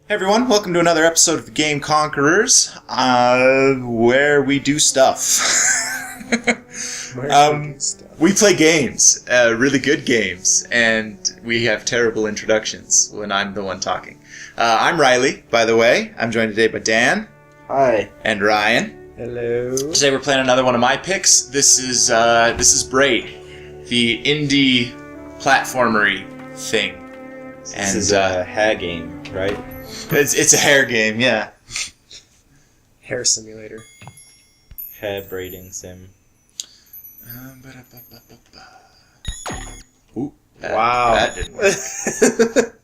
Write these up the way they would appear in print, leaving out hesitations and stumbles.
Hey everyone, welcome to another episode of the game Conquerors, where we do stuff. We play games, really good games, and we have terrible introductions when I'm the one talking. I'm Riley, by the way. I'm joined today by Dan. Hi. And Ryan. Hello. Today we're playing another one of my picks. This is Braid, the indie platformery thing. This is a hair game, right? It's a hair game, yeah. Hair simulator. Hair braiding sim. Ooh, Wow. That didn't work.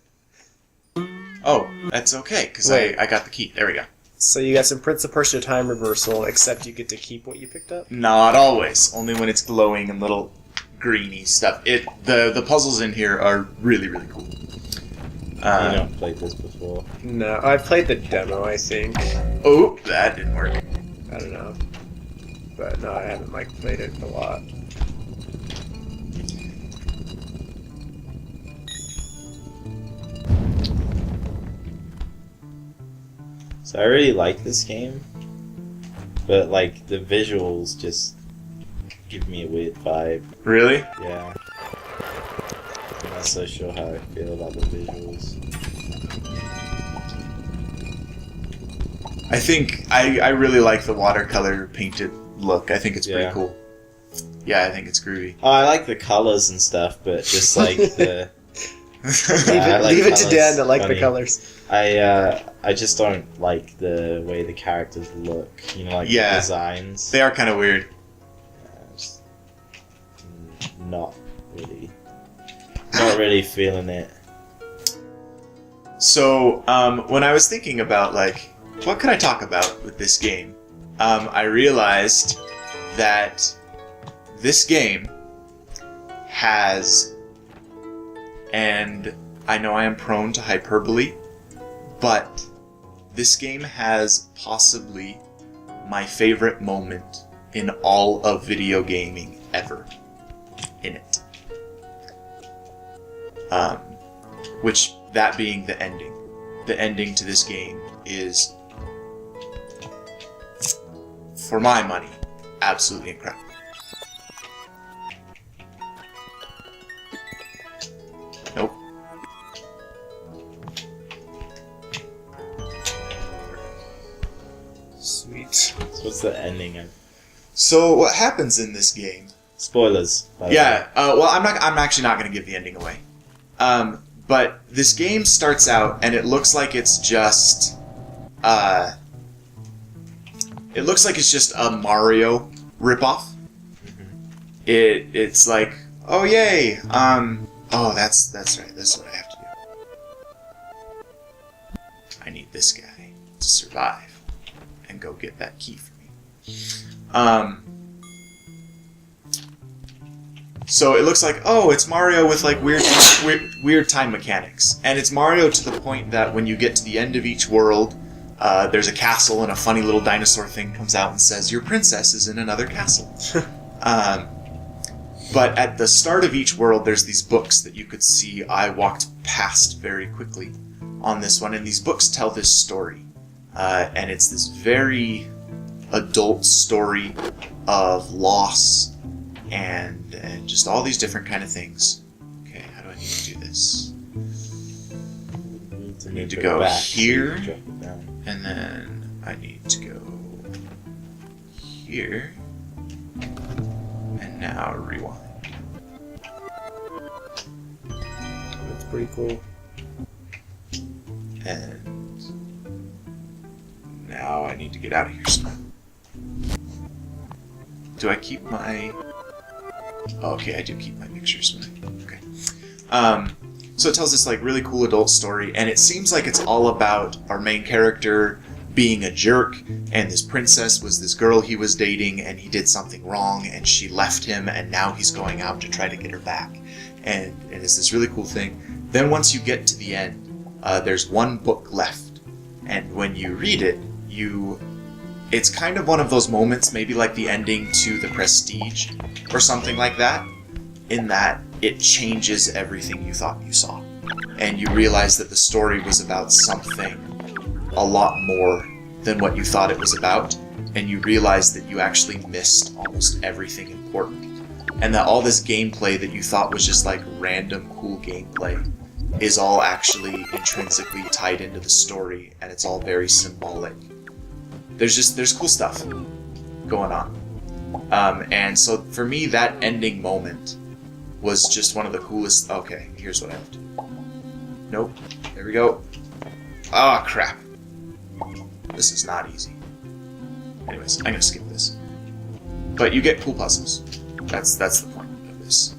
Oh, that's okay, because I got the key. There we go. So you got some Prince of Persia time reversal, except you get to keep what you picked up? Not always. Only when it's glowing and little greeny stuff. The puzzles in here are really, really cool. You haven't played this before. No, I've played the demo, I think. Oh, that didn't work. I don't know. But no, I haven't played it a lot. So I really like this game, but the visuals just give me a weird vibe. Really? Yeah. I'm not so sure how I feel about the visuals. I think I really like the watercolor painted look. I think it's pretty cool. Yeah, I think it's groovy. Oh, I like the colors and stuff, but just the... Leave it to Dan to like the colors. I just don't like the way the characters look. The designs. They are kind of weird. Just not really feeling it. So, when I was thinking about, what could I talk about with this game? I realized that this game has, and I know I am prone to hyperbole, but this game has possibly my favorite moment in all of video gaming ever in it. Which, that being the ending. The ending to this game is, for my money, absolutely incredible. Nope. Sweet. So what's the ending of? So what happens in this game? Spoilers. By the way. Well, I'm actually not going to give the ending away. But this game starts out, and it looks like it's just, a Mario ripoff. Mm-hmm. It's like, oh yay, oh that's right, that's what I have to do. I need this guy to survive, and go get that key for me. So it looks like, oh, it's Mario with weird time mechanics. And it's Mario to the point that when you get to the end of each world, there's a castle and a funny little dinosaur thing comes out and says, your princess is in another castle. But at the start of each world, there's these books that you could see I walked past very quickly on this one. And these books tell this story. And it's this very adult story of loss and just all these different kind of things. Okay, how do I need to do this? I need to go here, and then I need to go here, and now rewind. That's pretty cool. And now I need to get out of here. Do I keep my... Okay, I do keep my pictures. Okay. So it tells this really cool adult story, and it seems like it's all about our main character being a jerk, and this princess was this girl he was dating, and he did something wrong, and she left him, and now he's going out to try to get her back. And it's this really cool thing. Then once you get to the end, there's one book left, and when you read it, it's kind of one of those moments, maybe like the ending to The Prestige, or something like that, in that it changes everything you thought you saw. And you realize that the story was about something a lot more than what you thought it was about, and you realize that you actually missed almost everything important. And that all this gameplay that you thought was just like random cool gameplay is all actually intrinsically tied into the story, and it's all very symbolic. There's cool stuff going on. And so for me, that ending moment was just one of the coolest. Okay, here's what I have to do. Nope. There we go. Ah, crap. This is not easy. Anyways, I'm gonna skip this. But you get cool puzzles. That's the point of this.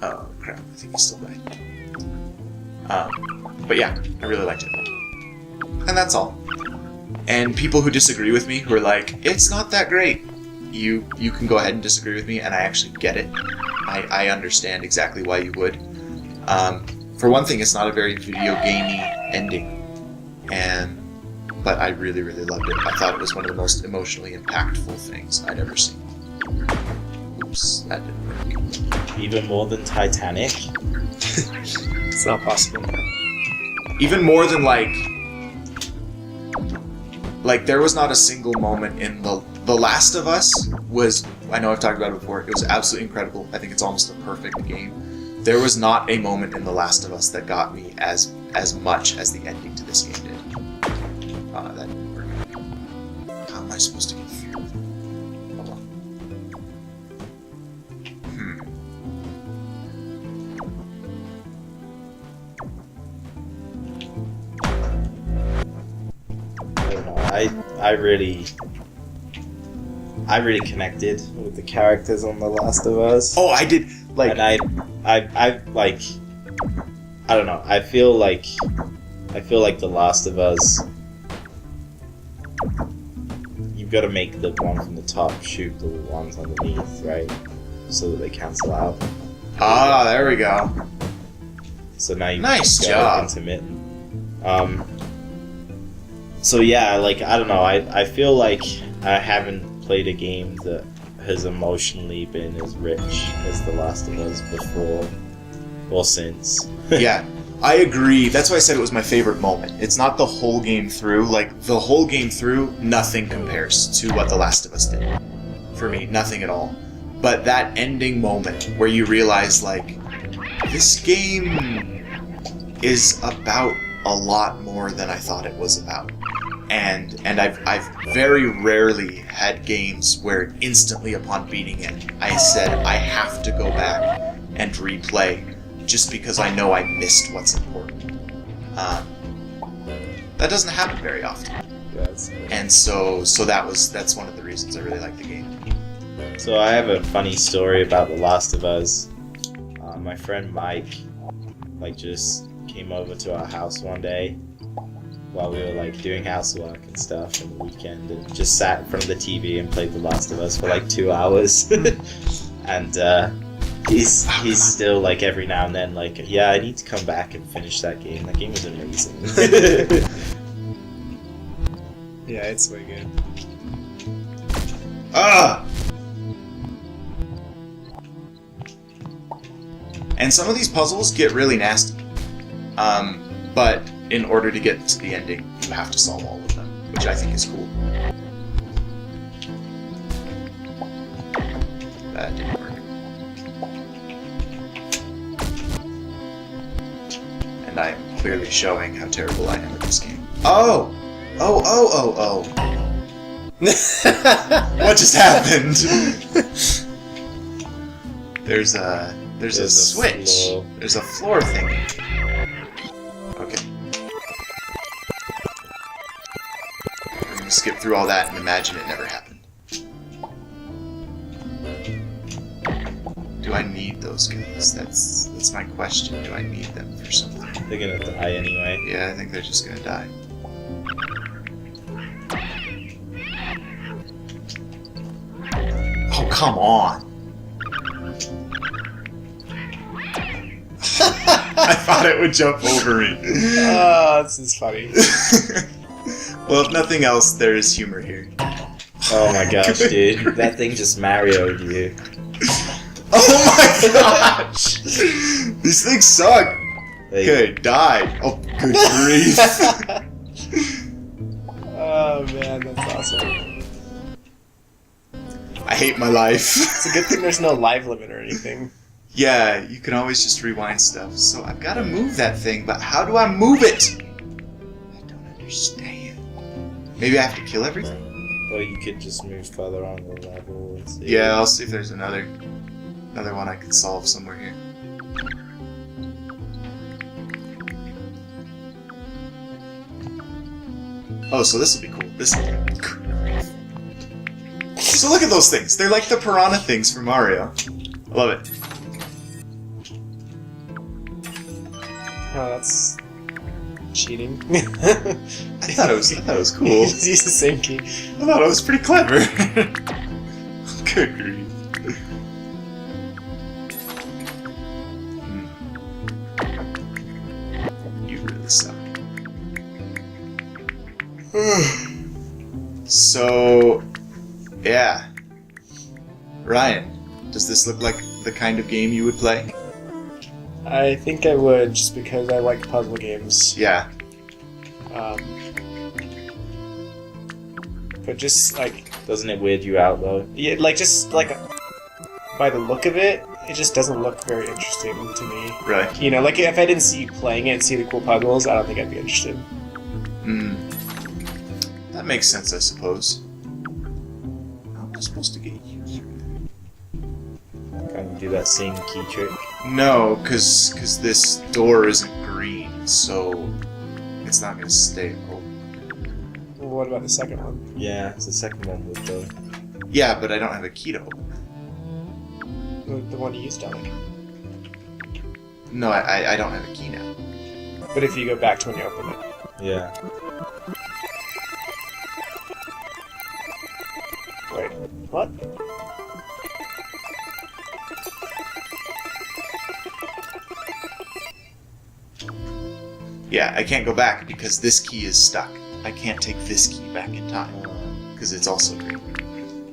Oh, crap. I think he still died. But yeah, I really liked it. And that's all. And people who disagree with me, who are like, it's not that great, you can go ahead and disagree with me, and I actually get it. I understand exactly why you would. For one thing, it's not a very video gamey ending, but I really, really loved it. I thought it was one of the most emotionally impactful things I'd ever seen. Oops, that didn't work. Even more than Titanic? It's not possible. Even more than like there was not a single moment in The Last of Us was, I know I've talked about it before, it was absolutely incredible. I think it's almost a perfect game. There was not a moment in The Last of Us that got me as much as the ending to this game did. That didn't work. How am I supposed to get through? Hold on. I don't know. I really connected with the characters on The Last of Us. Oh, I did. Like, And I like, I don't know. I feel like The Last of Us. You've got to make the one from the top shoot the ones underneath, right? So that they cancel out. there we go. So now you Nice go job. intermittent. So yeah, like I don't know. I feel like I haven't played a game that has emotionally been as rich as The Last of Us before or since. Yeah, I agree. That's why I said it was my favorite moment. It's not the whole game through. Like, the whole game through, nothing compares to what The Last of Us did. For me, nothing at all. But that ending moment where you realize, like, this game is about a lot more than I thought it was about. And I've very rarely had games where instantly upon beating it, I said I have to go back and replay just because I know I missed what's important. That doesn't happen very often. Yes. And so that's one of the reasons I really like the game. So I have a funny story about The Last of Us. My friend Mike, just came over to our house one day while we were doing housework and stuff on the weekend, and just sat in front of the TV and played The Last of Us for 2 hours. And he's still every now and then yeah, I need to come back and finish that game. That game was amazing. Yeah, it's way good. Ah! And some of these puzzles get really nasty. But in order to get to the ending, you have to solve all of them, which I think is cool. That didn't work. And I am clearly showing how terrible I am at this game. Oh! What just happened? There's a switch. Floor. There's a floor thing. Okay. I'm gonna skip through all that and imagine it never happened. Do I need those guys? That's my question. Do I need them for something? They're gonna die anyway. Yeah, I think they're just gonna die. Oh, come on! I thought it would jump over me. This is funny. Well, if nothing else, there is humor here. Oh my gosh, dude. That thing just Mario'd you. Oh my gosh! These things suck! Okay, die. Oh, good grief. Oh man, that's awesome. I hate my life. It's a good thing there's no live limit or anything. Yeah, you can always just rewind stuff. So I've got to move that thing, but how do I move it? I don't understand. Maybe I have to kill everything? Or you could just move further on the level and see. Yeah, I'll see if there's another one I can solve somewhere here. Oh, so this will be cool. This. So look at those things. They're like the piranha things from Mario. I love it. Oh, that's cheating. I thought it was cool. Just use the same key. I thought it was pretty clever. Good grief. You really suck. So, yeah. Ryan, does this look like the kind of game you would play? I think I would, just because I like puzzle games. Yeah. But just like, Doesn't it weird you out though? yeah, just by the look of it, it just doesn't look very interesting to me. Right. You know, like if I didn't see you playing it and see the cool puzzles, I don't think I'd be interested. That makes sense, I suppose. How am I supposed to get you through? Can you do that same key trick? No, because this door isn't green, so it's not going to stay open. Well, what about the second one? Yeah, it's the second one would go. Yeah, but I don't have a key to open it. The one you used on it. No, I don't have a key now. But if you go back to when you open it. Yeah. Wait, what? Yeah, I can't go back because this key is stuck. I can't take this key back in time because it's also green.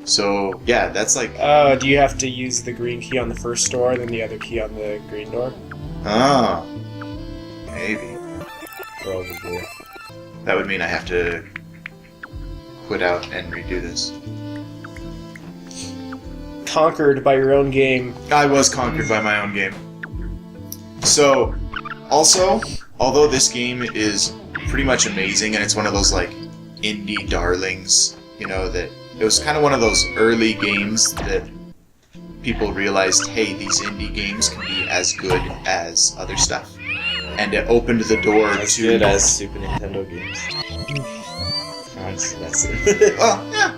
So, yeah, that's like... Oh, do you have to use the green key on the first door, then the other key on the green door? Oh. Maybe. Probably. That would mean I have to quit out and redo this. Conquered by your own game. I was conquered by my own game. So, also, although this game is pretty much amazing and it's one of those, like, indie darlings, you know, that it was kind of one of those early games that people realized, hey, these indie games can be as good as other stuff. And it opened the door As to... good as Super Nintendo games. That's it. Well, yeah.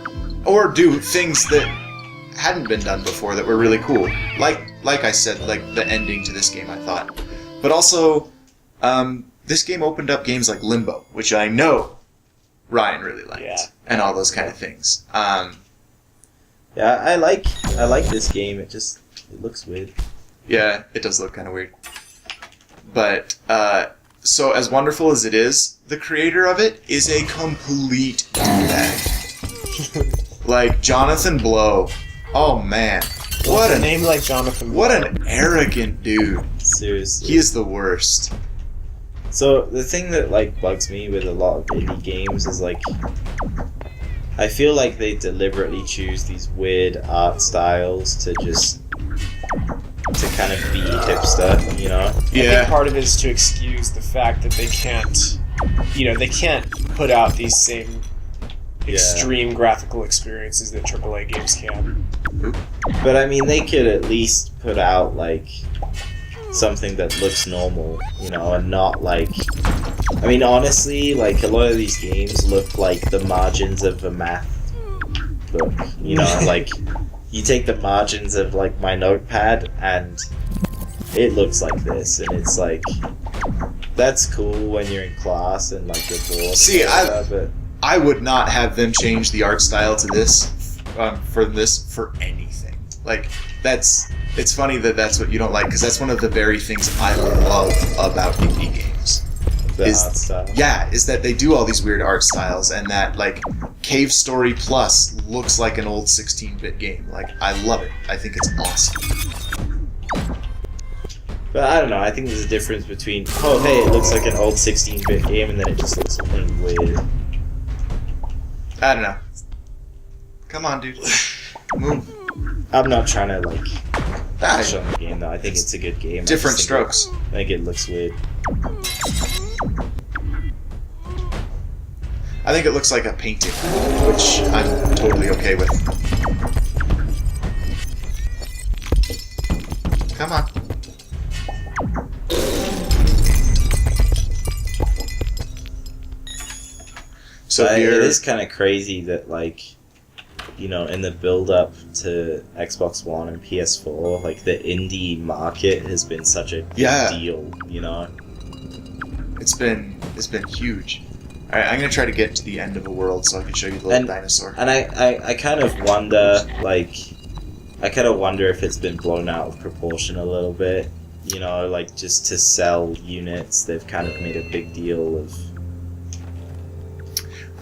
Or do things that hadn't been done before that were really cool. Like I said, like the ending to this game, I thought. But also, this game opened up games like Limbo, which I know Ryan really liked. Yeah. And all those kind of things. Yeah, I like this game. It looks weird. Yeah, it does look kind of weird. But, so as wonderful as it is, the creator of it is a complete bag. Like, Jonathan Blow. Oh, man. What a a name like Jonathan. What Blow. an arrogant dude. Seriously. He is the worst. So the thing that like bugs me with a lot of indie games is like I feel like they deliberately choose these weird art styles to kind of be hipster, you know? I think part of it is to excuse the fact that they can't put out these same extreme graphical experiences that AAA games can. But I mean, they could at least put out like something that looks normal, you know, and not like... I mean, honestly, like, a lot of these games look like the margins of a math book, you know, like, you take the margins of, like, my notepad, and it looks like this, and it's like, that's cool when you're in class and, like, you're bored. See, but I would not have them change the art style to this, for anything. Like, it's funny that that's what you don't like, because that's one of the very things I love about indie games. the art style. Yeah, is that they do all these weird art styles, and that, like, Cave Story Plus looks like an old 16-bit game. Like, I love it. I think it's awesome. But I don't know. I think there's a difference between hey, it looks like an old 16-bit game, and then it just looks plain weird. I don't know. Come on, dude. Move. I'm not trying to like Ah, push on the game though. I think it's a good game. different I just strokes. I think it looks weird. I think it looks like a painting, which I'm totally okay with. Come on. So But it here, is kind of crazy that like, you know, in the build up to Xbox One and PS4, like the indie market has been such a big Yeah. deal. You know. it's been huge. All right, I'm gonna try to get to the end of a world so I can show you the little And- dinosaur. And I kind of wonder, like, if it's been blown out of proportion a little bit. You know, like, just to sell units, they've kind of made a big deal of...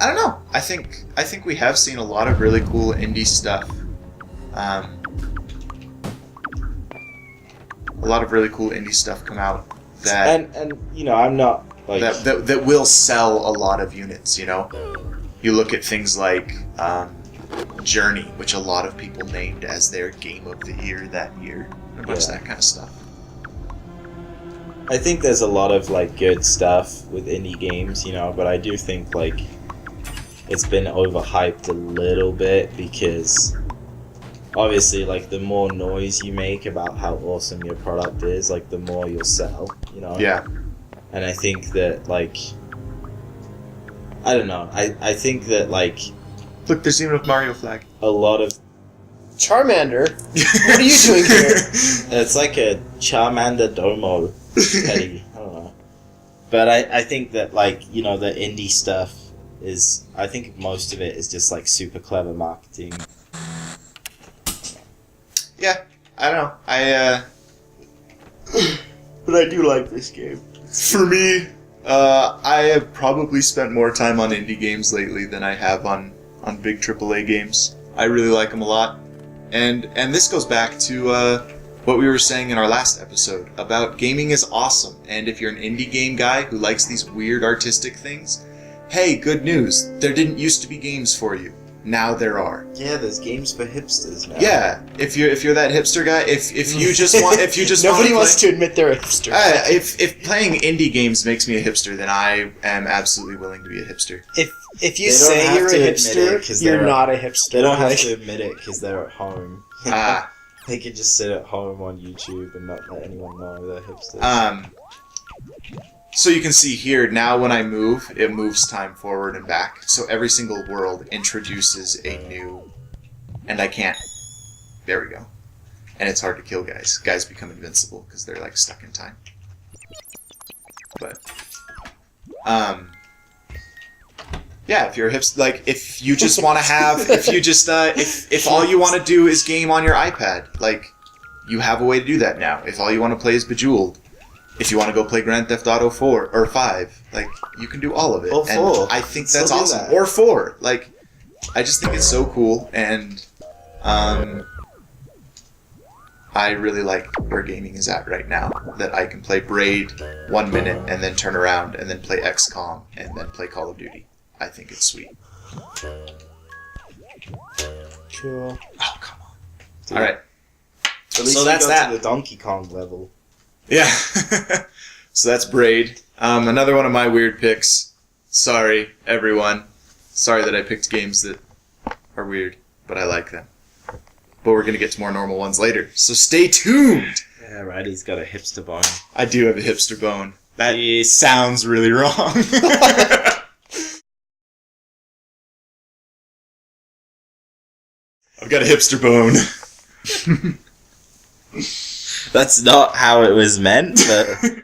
I don't know. I think we have seen a lot of really cool indie stuff. A lot of really cool indie stuff come out that And you know, I'm not, like... that will sell a lot of units. You know, you look at things like Journey, which a lot of people named as their game of the year that year, a bunch of Yeah. that kind of stuff. I think there's a lot of, like, good stuff with indie games, you know, but I do think, like, it's been overhyped a little bit because... Obviously, like, the more noise you make about how awesome your product is, like, the more you'll sell, you know? Yeah. And I think that, like... I don't know. I think that, like, Look, there's even a Mario flag. a lot of... Charmander, what are you doing here? It's like a Charmander Domo petty. I don't know. But I think that, like, you know, the indie stuff is... I think most of it is just, like, super clever marketing. Yeah, I don't know. But I do like this game. For me, I have probably spent more time on indie games lately than I have on big AAA games. I really like them a lot. And this goes back to what we were saying in our last episode about gaming is awesome. And if you're an indie game guy who likes these weird artistic things, hey, good news. There didn't used to be games for you. Now there are. Yeah, there's games for hipsters now. Yeah, if you're that hipster guy, if you just want Nobody wants to admit they're a hipster. if playing indie games makes me a hipster, then I am absolutely willing to be a hipster. If you They don't say have you're to a admit it 'cause hipster, you're they're- not a hipster. They don't have Like, to admit it because they're at home. Ah, They could just sit at home on YouTube and not let anyone know they're hipsters. So you can see here, now when I move, it moves time forward and back. So every single world introduces a new... And I can't... There we go. And it's hard to kill guys. Guys become invincible because they're, like, stuck in time. But... Yeah, if you're a hipster... Like, if you just want to have... If you just... if all you want to do is game on your iPad, like, you have a way to do that now. If all you want to play is Bejeweled... If you want to go play Grand Theft Auto 4 or 5, like, you can do all of it. Or 4. And I think Still that's do awesome. that. Or 4. Like, I just think it's so cool, and I really like where gaming is at right now. That I can play Braid 1 minute and then turn around and then play XCOM and then play Call of Duty. I think it's sweet. cool. Oh, come on. All right. At least so you that's got that. to the Donkey Kong level. Yeah. So that's Braid. Another one of my weird picks. Sorry, everyone. Sorry that I picked games that are weird, but I like them. But we're going to get to more normal ones later. So stay tuned! Yeah, right. He's got a hipster bone. I do have a hipster bone. That sounds really wrong. I've got a hipster bone. That's not how it was meant, but